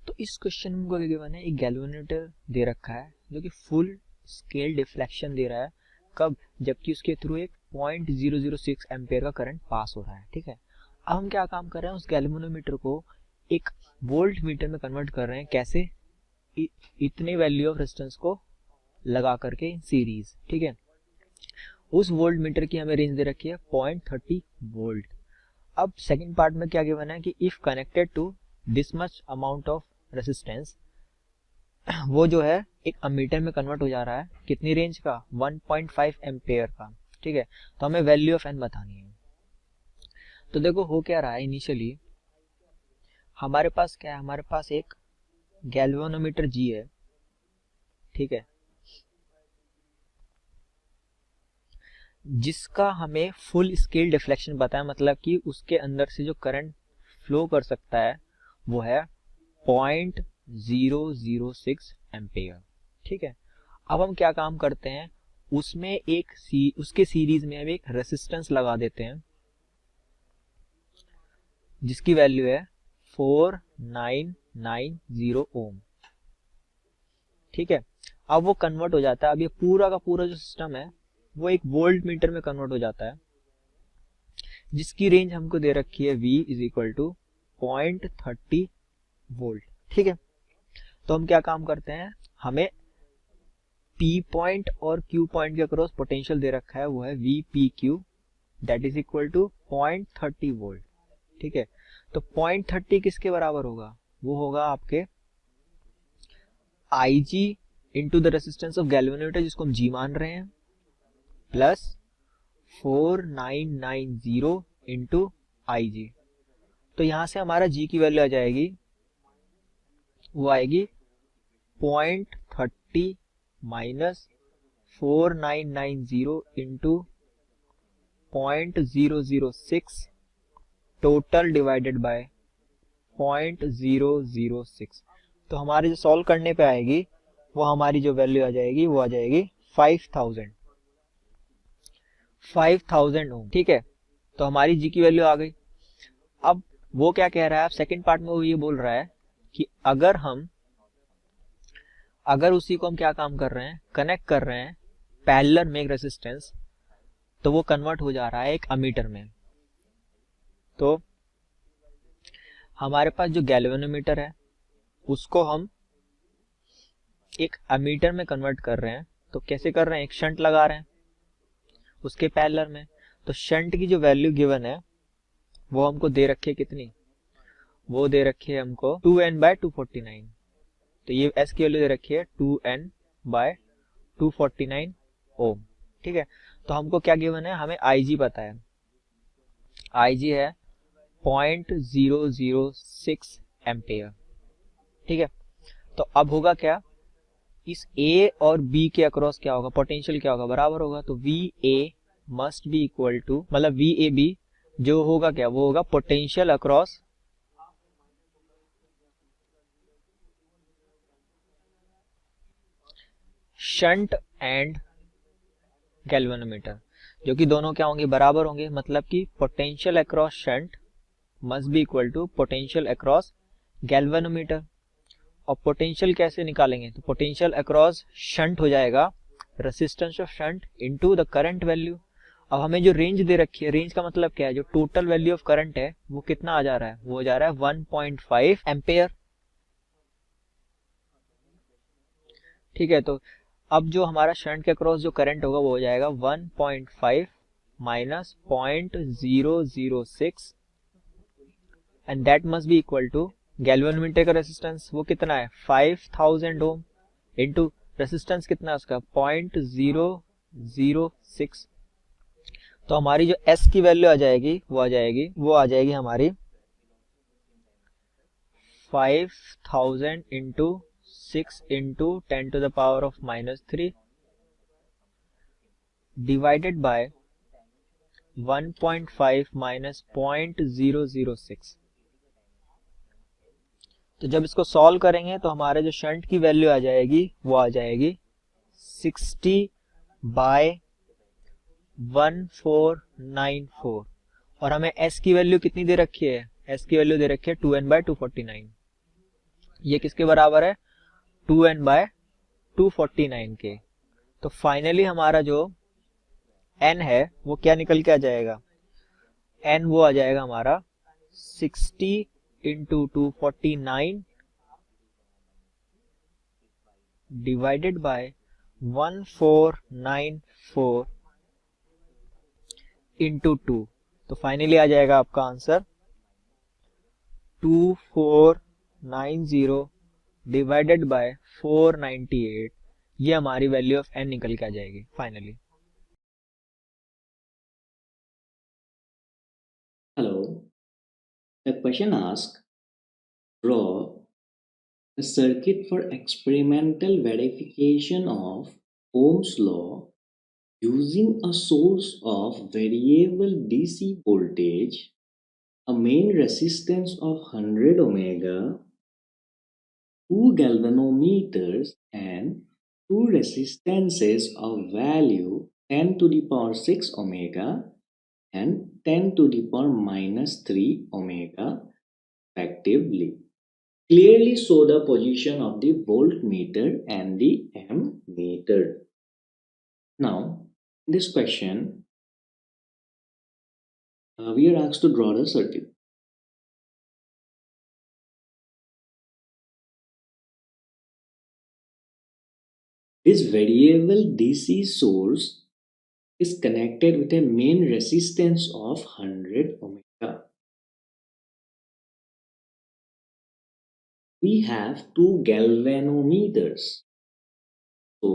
तो इस क्वेश्चन में हमको क्या गिवन है, एक गैल्वेनोमीटर दे रखा है जो कि फुल स्केल डिफ्लेक्शन दे रहा है, कब, जबकि उसके थ्रू एक 0.006 एम्पेयर का करंट पास हो रहा है। ठीक है, अब हम क्या काम कर रहे हैं, उस गैल्वेनोमीटर को एक वोल्ट मीटर में कन्वर्ट कर रहे हैं। कैसे, इतने वैल्यू ऑफ रेजिस्टेंस को लगा करके सीरीज। ठीक है, उस वोल्ट मीटर की हमें रेंज दे रखी है 0.30 वोल्ट। अब सेकंड पार्ट में क्या गिवन है कि if connected to this much amount of resistance, वो जो है एक अमीटर में कन्वर्ट हो जा रहा है, कितनी रेंज का, 1.5 एम्पेयर का। ठीक है, तो हमें वैल्यू ऑफ एन बतानी है। तो देखो हो क्या रहा है, इनिशियली हमारे पास क्या है, हमारे पास एक गैल्वेनोमीटर जी है। ठीक है, जिसका हमें फुल स्केल डिफ्लेक्शन पता है, मतलब कि उसके अंदर से जो करंट फ्लो कर सकता है वो है 0.006 एम्पेयर। ठीक है, अब हम क्या काम करते हैं, उसमें उसके सीरीज में हम एक रेसिस्टेंस लगा देते हैं जिसकी वैल्यू है 4990 ओम। ठीक है, अब वो कन्वर्ट हो जाता है, अब ये पूरा का पूरा जो सिस्टम है वो एक वोल्ट मीटर में कन्वर्ट हो जाता है, जिसकी रेंज हमको दे रखी है V is equal to 0.30 volt. ठीक है, तो हम क्या काम करते हैं, हमें P पॉइंट और Q पॉइंट के अक्रॉस पोटेंशियल दे रखा है, वो है VPQ that is equal to 0.30 volt. ठीक है, तो 0.30 किसके बराबर होगा, वो होगा आपके IG into the resistance of galvanometer, जिसको हम G मान रहे हैं, प्लस 4990 इंटू IG। तो यहां से हमारा G की वैल्यू आ जाएगी, वो आएगी 0.30 minus 4990 into 0.006 total divided by 0.006। तो हमारे जो सॉल्व करने पे आएगी, वो हमारी जो वैल्यू आ जाएगी वो आ जाएगी 5000 ओम। ठीक है, तो हमारी जी की वैल्यू आ गई। अब वो क्या कह रहा है, सेकंड पार्ट में वो ये बोल रहा है कि अगर उसी को हम क्या काम कर रहे हैं, कनेक्ट कर रहे हैं पैरेलल में एक रेजिस्टेंस, तो वो कन्वर्ट हो जा रहा है एक अमीटर में। तो हमारे पास जो गैल्वेनोमीटर है उसको हम एक अमीटर में कन्वर्ट कर रहे हैं। तो कैसे कर रहे हैं, एक शंट लगा रहे हैं उसके पैरेलल में। तो शंट की जो वैल्यू गिवन है वो हमको दे रखी है कितनी, वो दे रखी है हमको 2n/249। तो ये S की वैल्यू दे रखी है 2n/249 ओम। ठीक है, तो हमको क्या गिवन है, हमें IG पता है, IG है 0.006 एम्पेयर। ठीक है, तो अब होगा क्या, इस A और B के अक्रॉस क्या होगा, पोटेंशियल क्या होगा, बराबर होगा। तो VA must be equal to, मतलब VAB जो होगा क्या, वो होगा potential across shunt and galvanometer, जो कि दोनों क्या होंगे, बराबर होंगे। मतलब कि potential across shunt must be equal to potential across galvanometer. और पोटेंशियल कैसे निकालेंगे, तो पोटेंशियल अक्रॉस शंट हो जाएगा resistance of shunt into the current value. अब हमें जो रेंज दे रखी है, रेंज का मतलब क्या है, जो टोटल वैल्यू ऑफ करंट है वो कितना आ जा रहा है, वो जा रहा है 1.5 एम्पेयर। ठीक है, तो अब जो हमारा शंट के अक्रॉस जो करंट होगा वो हो जाएगा 1.5 minus 0.006 and that must be equal to galvanometer का रेसिस्टेंस वो कितना है 5000 ओम इनटू रेसिस्टेंस कितना है उसका 0.006। तो हमारी जो S की वैल्यू आ जाएगी वो आ जाएगी हमारी 5000 into 6 into 10 to the power of -3 divided by 1.5 minus 0.006। तो जब इसको सॉल्व करेंगे तो हमारे जो शंट की वैल्यू आ जाएगी वो आ जाएगी 60/1494 और हमें S की वैल्यू कितनी दे रखी है, S की वैल्यू दे रखी है 2n/249। ये किसके बराबर है, 2n/249 के। तो फाइनली हमारा जो n है वो क्या निकल के आ जाएगा, n वो आ जाएगा हमारा 60 इंटू 249 डिवाइडेड बाय 1494 इंटू 2। तो फाइनली आ जाएगा आपका आंसर 2490 डिवाइडेड बाय 498। ये हमारी वैल्यू ऑफ n निकल के आ जाएगी finally. Hello. The question asks, draw a circuit for experimental verification of Ohm's law using a source of variable DC voltage, a main resistance of 100 ohms, two galvanometers, and two resistances of value 10 to the power 6 omega and 10 to the power minus 3 omega respectively. Clearly show the position of the voltmeter and the ammeter. Now, in this question, we are asked to draw the circuit. This variable DC source is connected with a main resistance of 100 omega. We have two galvanometers. So,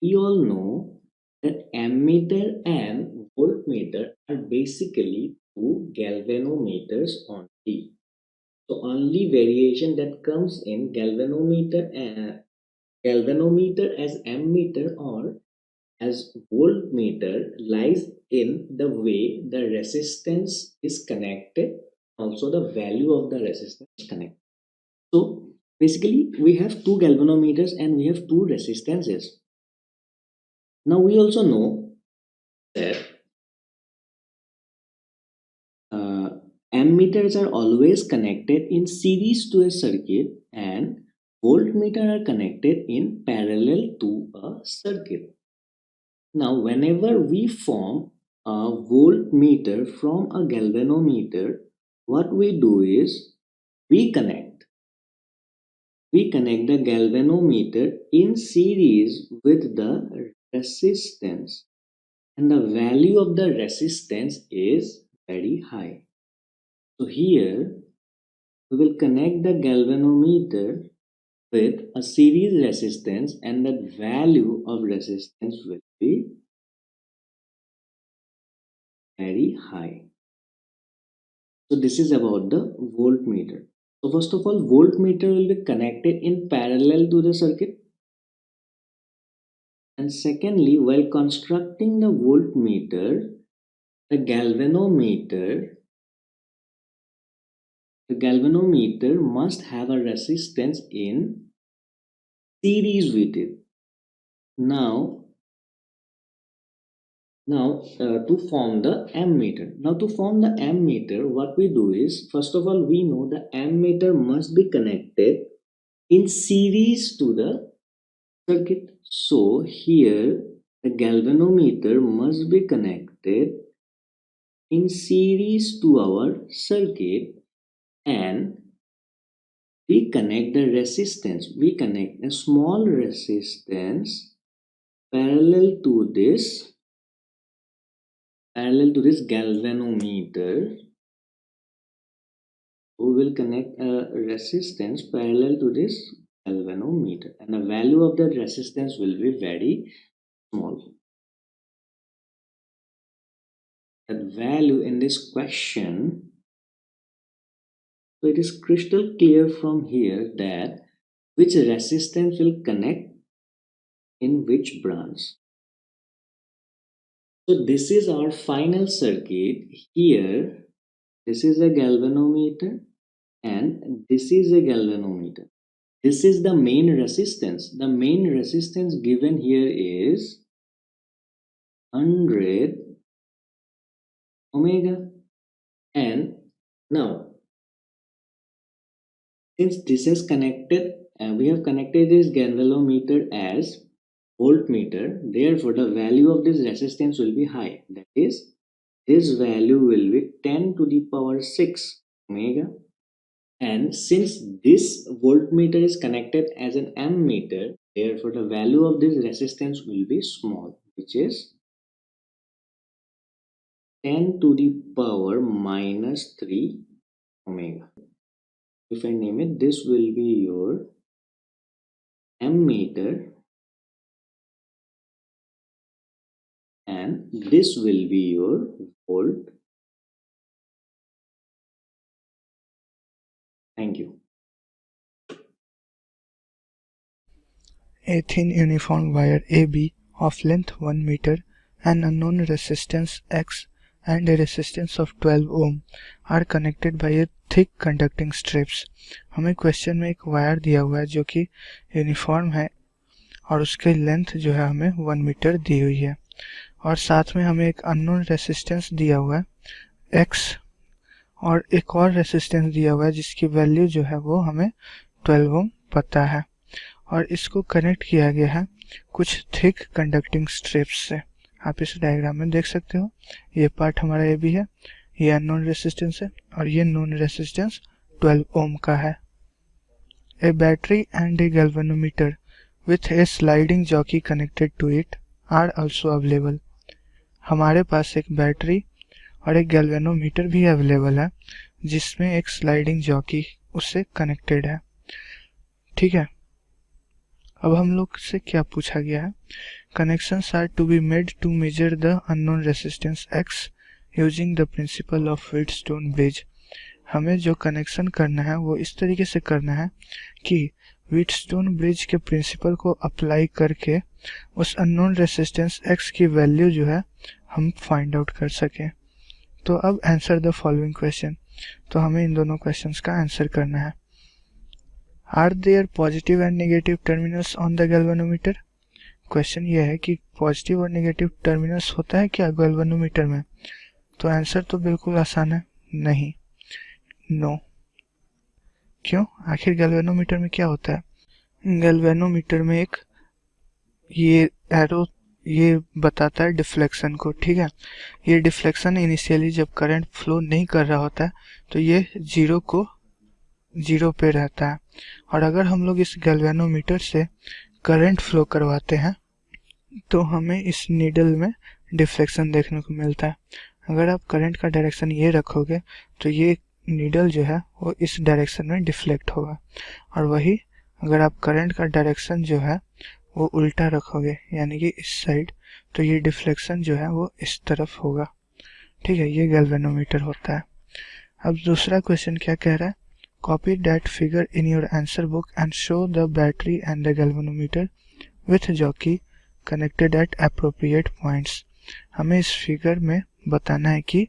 we all know that ammeter and voltmeter are basically two galvanometers only. So only variation that comes in galvanometer as ammeter or as voltmeter lies in the way the resistance is connected, also the value of the resistance is connected. So basically we have two galvanometers and we have two resistances. Now we also know that ammeters are always connected in series to a circuit and voltmeter are connected in parallel to a circuit. Now whenever we form a voltmeter from a galvanometer, what we do is we connect the galvanometer in series with the resistance, and the value of the resistance is very high. So here we will connect the galvanometer with a series resistance and the value of resistance will be very high. So this is about the voltmeter. So first of all, voltmeter will be connected in parallel to the circuit. And secondly, while constructing the voltmeter, the galvanometer must have a resistance in series with it. Now to form the ammeter. Now to form the ammeter, what we do is, first of all, we know the ammeter must be connected in series to the circuit. So here the galvanometer must be connected in series to our circuit, and we connect the resistance. We connect a small resistance parallel to this galvanometer. We will connect a resistance parallel to this galvanometer, and the value of that resistance will be very small. That value in this question, so it is crystal clear from here that which resistance will connect in which branch. So this is our final circuit. Here this is a galvanometer and this is a galvanometer. This is the main resistance. The main resistance given here is 100 omega. And now Since this is connected, we have connected this galvanometer as voltmeter, therefore the value of this resistance will be high. That is, this value will be 10 to the power 6 omega. And since this voltmeter is connected as an ammeter, therefore the value of this resistance will be small, which is 10 to the power minus 3 omega. If I name it, this will be your ammeter and this will be your volt. Thank you. A thin uniform wire AB of length 1 meter and unknown resistance X and a resistance of 12 ohm are connected by a thick conducting strips. हमें question में एक wire दिया हुआ है जो कि uniform है और उसकी लेंथ जो है हमें 1 मीटर दी हुई है और साथ में हमें एक अननोन रेसिस्टेंस दिया हुआ है X और एक और रेसिस्टेंस दिया हुआ है जिसकी वैल्यू जो है वो हमें 12 ओम पता है और इसको कनेक्ट किया गया है कुछ थिक कंडक्टिंग स्ट्रिप्स से। आप इस डायग्राम में देख सकते हो, ये पार्ट हमारा ए बी है, ये अननोन रेसिस्टेंस है और ये नोन रेसिस्टेंस 12 ओम का है। A battery and a galvanometer with a sliding jockey connected to it are also available. हमारे पास एक बैटरी और एक गैल्वेनोमीटर भी अवेलेबल है जिसमें एक स्लाइडिंग जॉकी उससे कनेक्टेड है। ठीक है, अब हम लोग से क्या पूछा गया है, connections are to be made to measure the unknown resistance X using the principle of Wheatstone bridge. हमें जो कनेक्शन करना है वो इस तरीके से करना है कि व्हीटस्टोन ब्रिज के प्रिंसिपल को अप्लाई करके उस अननोन रेसिस्टेंस एक्स की वैल्यू जो है हम फाइंड आउट कर सकें। तो अब आंसर द फॉलोइंग क्वेश्चन, तो हमें इन दोनों क्वेश्चंस का आंसर करना है। Are there positive and negative terminals on the galvanometer? Question ये है कि पॉजिटिव और नेगेटिव टर्मिनल्स होता है क्या गैल्वेनोमीटर में? तो आंसर तो बिल्कुल आसान है, नहीं, नो। क्यों? आखिर गैल्वेनोमीटर में क्या होता है? गैल्वेनोमीटर में एक ये एरो ये बताता है डिफ्लेक्शन को। ठीक है, ये डिफ्लेक्शन इनिशियली जब करंट फ्लो नहीं कर रहा होता है तो ये जीरो पे रहता है और अगर हम लोग इस गैल्वेनोमीटर से करंट फ्लो करवाते हैं तो हमें इस नीडल में डिफ्लेक्शन देखने को मिलता है। अगर आप करंट का डायरेक्शन ये रखोगे तो ये नीडल जो है वो इस डायरेक्शन में डिफ्लेक्ट होगा और वही अगर आप करंट का डायरेक्शन जो है वो उल्टा रखोगे यानी कि इस साइड, तो ये डिफ्लेक्शन जो है वो इस तरफ होगा। ठीक है, ये गैल्वेनोमीटर होता है। अब दूसरा क्वेश्चन क्या कह रहा है, copy that figure in your answer book and show the battery and the galvanometer with jockey connected eight appropriate points. हमें इस फिगर में बताना है कि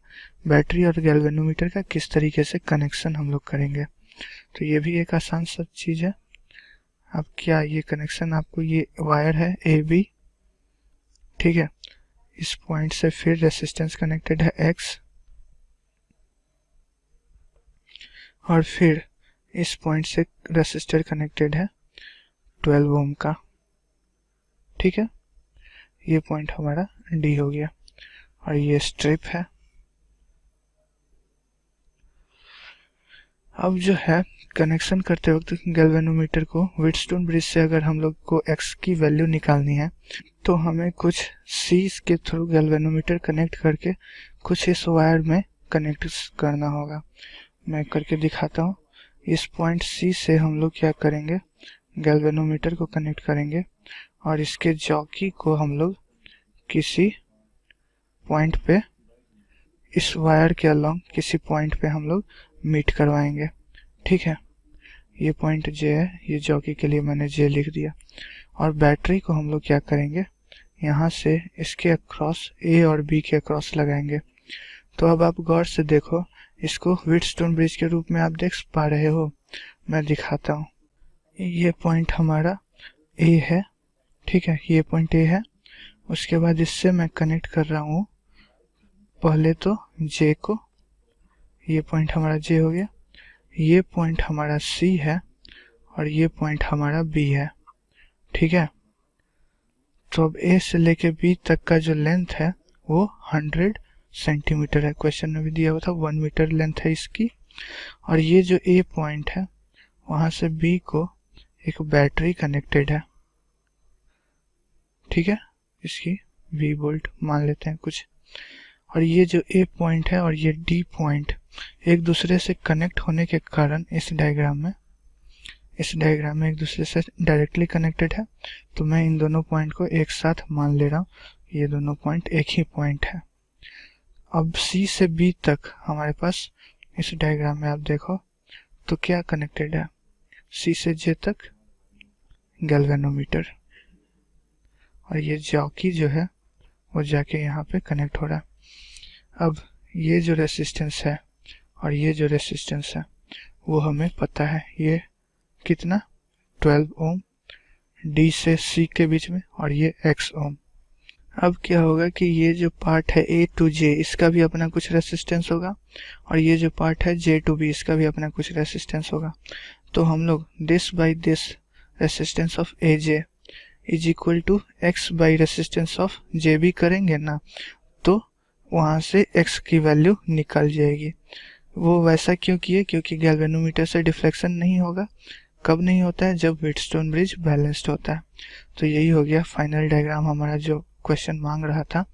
बैटरी और गैल्वेनोमीटर का किस तरीके से कनेक्शन हम लोग करेंगे। तो ये भी एक आसान सा चीज़ है। अब क्या ये कनेक्शन, आपको ये वायर है ए बी, ठीक है, इस पॉइंट से फिर रेसिस्टेंस कनेक्टेड है एक्स और फिर इस पॉइंट से रेसिस्टर कनेक्टेड है 12 ओम का। ठीक है, ये पॉइंट हमारा डी हो गया और ये स्ट्रिप है। अब जो है कनेक्शन करते वक्त गैल्वेनोमीटर को व्हीटस्टोन ब्रिज से अगर हम लोग को एक्स की वैल्यू निकालनी है तो हमें कुछ सी के थ्रू गैल्वेनोमीटर कनेक्ट करके कुछ इस वायर में कनेक्ट करना होगा। मैं करके दिखाता हूँ। इस पॉइंट सी से हम लोग क्या करेंगे, गैल्वेनोमीटर को कनेक्ट करेंगे और इसके जॉकी को हम लोग किसी पॉइंट पे इस वायर के अलोंग किसी पॉइंट पे हम लोग मीट करवाएंगे। ठीक है, ये पॉइंट जे है, ये जॉकी के लिए मैंने जे लिख दिया। और बैटरी को हम लोग क्या करेंगे, यहाँ से इसके अक्रॉस ए और बी के अक्रॉस लगाएंगे। तो अब आप गौर से देखो, इसको व्हीटस्टोन ब्रिज के रूप में आप देख पा रहे हो। मैं दिखाता हूँ। ये पॉइंट हमारा ए है, ठीक है, ये पॉइंट ए है। उसके बाद इससे मैं कनेक्ट कर रहा हूँ पहले तो जे को, ये पॉइंट हमारा जे हो गया। ये पॉइंट हमारा C है और ये पॉइंट हमारा B है, ठीक है। तो अब A से लेके B तक का जो लेंथ है वो 100 सेंटीमीटर है। क्वेश्चन में भी दिया हुआ था 1 मीटर लेंथ है इसकी। और ये जो A पॉइंट है वहां से B को एक बैटरी कनेक्टेड है, ठीक है। इसकी V वोल्ट मान लेते हैं कुछ। और ये जो A पॉइंट है और ये D पॉइंट एक दूसरे से कनेक्ट होने के कारण इस डायग्राम में एक दूसरे से डायरेक्टली कनेक्टेड है। तो मैं इन दोनों पॉइंट को एक साथ मान ले रहा हूँ, ये दोनों पॉइंट एक ही पॉइंट है। अब C से B तक हमारे पास इस डायग्राम में आप देखो तो क्या कनेक्टेड है, C से J तक गैल्वेनोमीटर, और ये जॉकी जो है वो जाके यहाँ पे कनेक्ट हो रहा है। अब ये जो रेसिस्टेंस है और ये जो रेसिस्टेंस है वो हमें पता है, ये कितना 12 ओम D से C के बीच में, और ये X ओम। अब क्या होगा कि ये जो पार्ट है A to J इसका भी अपना कुछ रेसिस्टेंस होगा, और ये जो पार्ट है J to B इसका भी अपना कुछ रेसिस्टेंस होगा। तो हम लोग this by this resistance of AJ is equal to X by resistance of JB करेंगे ना, तो वहां से X की वैल्यू निकल जाएगी। वो वैसा क्यों किए, क्योंकि गैल्वेनोमीटर से डिफ्लेक्शन नहीं होगा। कब नहीं होता है, जब व्हीटस्टोन ब्रिज बैलेंस्ड होता है। तो यही हो गया फाइनल डायग्राम, हमारा जो क्वेश्चन मांग रहा था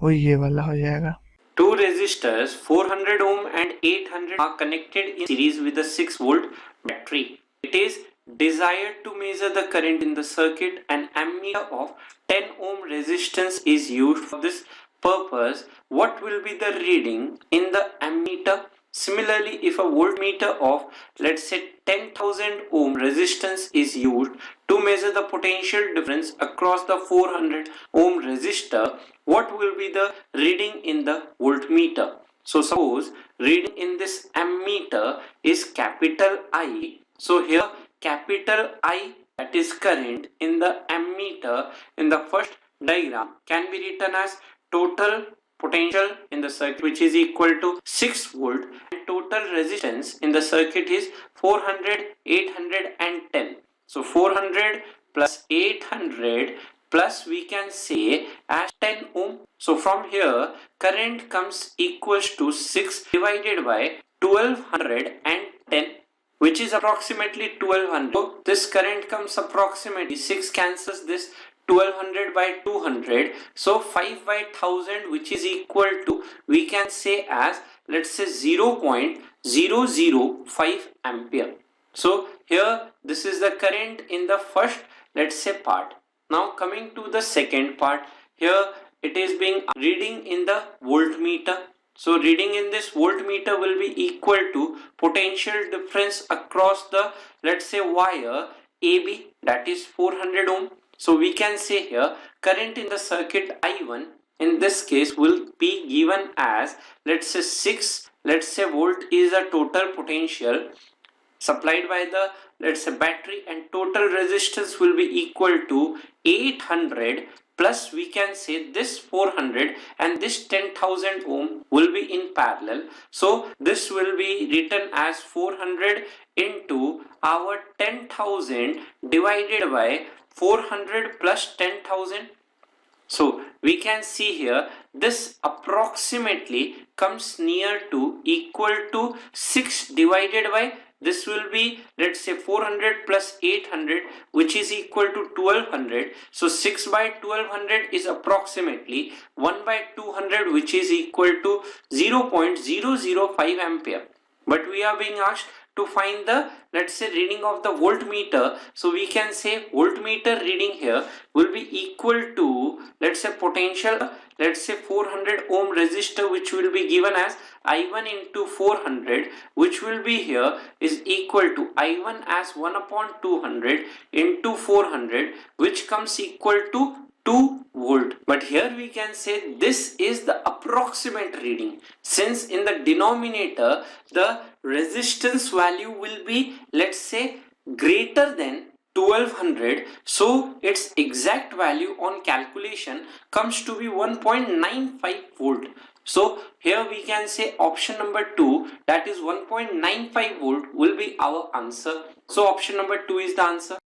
वो ये वाला हो जाएगा। Two resistors 400 ohm and 800 are connected in series with a 6 volt battery. It is desired to measure the current in the circuit. An ammeter of 10 ohm resistance is used for this purpose. What will be the reading in the ammeter? Similarly, if a voltmeter of, let's say, 10,000 ohm resistance is used to measure the potential difference across the 400 ohm resistor, what will be the reading in the voltmeter? So suppose reading in this ammeter is capital I. So here capital I, that is current in the ammeter in the first diagram, can be written as total potential in the circuit, which is equal to 6 volt, and total resistance in the circuit is 400, 800 and 10. So 400 plus 800 plus we can say as 10 ohm. So from here current comes equals to 6 divided by 1210, which is approximately 1200. So this current comes approximately 6 cancels this 1200 by 200, so 5 by 1000, which is equal to, we can say as, let's say 0.005 ampere. So here this is the current in the first, let's say, part. Now coming to the second part, here it is being reading in the voltmeter. So reading in this voltmeter will be equal to potential difference across the, let's say, wire AB, that is 400 ohm. So we can say here current in the circuit I1 in this case will be given as, let's say, 6, let's say, volt is the total potential supplied by the, let's say, battery, and total resistance will be equal to 800 plus we can say this 400 and this 10,000 ohm will be in parallel. So this will be written as 400 into our 10,000 divided by 400 plus 10,000. So we can see here this approximately comes near to equal to 6 divided by, this will be, let's say, 400 plus 800, which is equal to 1200. So 6 by 1200 is approximately 1 by 200, which is equal to 0.005 ampere. But we are being asked to find the, let's say, reading of the voltmeter. So we can say voltmeter reading here will be equal to, let's say, potential, let's say, 400 ohm resistor, which will be given as I1 into 400, which will be here is equal to I1 as 1 upon 200 into 400, which comes equal to 2 volt. But here we can say this is the approximate reading, since in the denominator the resistance value will be, let's say, greater than 1200, so its exact value on calculation comes to be 1.95 volt. So here we can say option number 2, that is 1.95 volt will be our answer. So option number 2 is the answer.